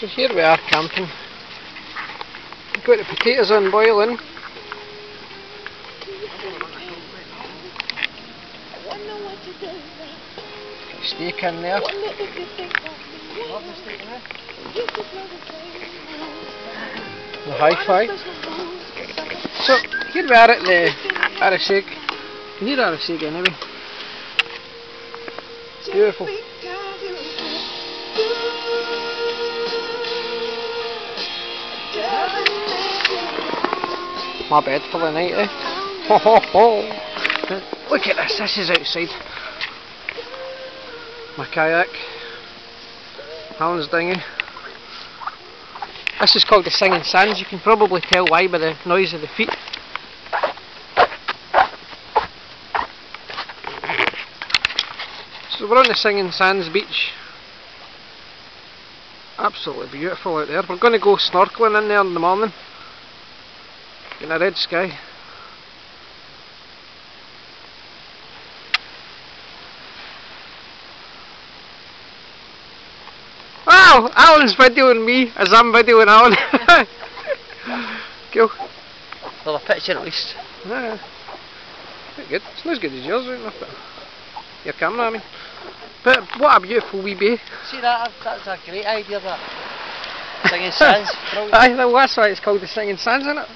So here we are camping. We've got the potatoes on boiling. Steak in there. The hi-fi. So here we are at the Arisaig. Near Arisaig anyway. It's beautiful. My bed for the night, eh? Ho ho ho! Look at this, this is outside. My kayak. Alan's dinghy. This is called the Singing Sands. You can probably tell why by the noise of the feet. So we're on the Singing Sands beach. Absolutely beautiful out there. We're going to go snorkeling in there in the morning. In a red sky. Wow! Alan's videoing me as I'm videoing Alan. Cool. Well, a picture at least. Yeah. Pretty good. It's not as good as yours, right enough, but your camera, I mean. But what a beautiful wee bay. See that? That's a great idea, that. Singing Sands. Aye, that's why it's called the Singing Sands, isn't it?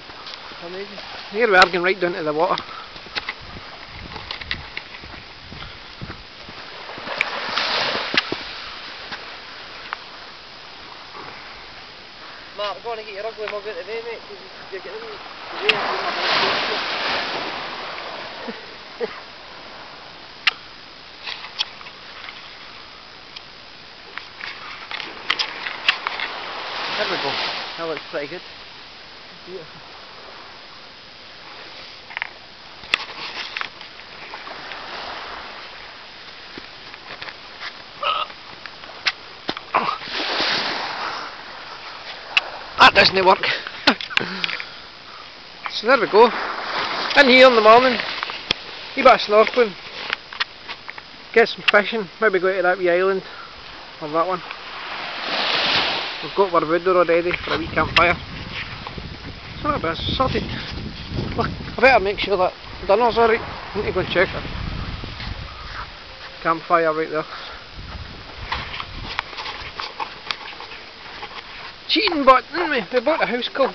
Amazing. Here we are going right down to the water. Mark, go on and get your ugly mug out today, mate, because you're getting in the way of There we go. That looks pretty good. Beautiful. That doesn't work. So there we go. In here in the morning, wee bit of snorkeling, get some fishing, maybe go to that wee island, or that one. We've got our wood already for a wee campfire. So that's sorted. Look, I better make sure that dinner's alright. I need to go and check it. Campfire right there. Cheating button, we bought a house call.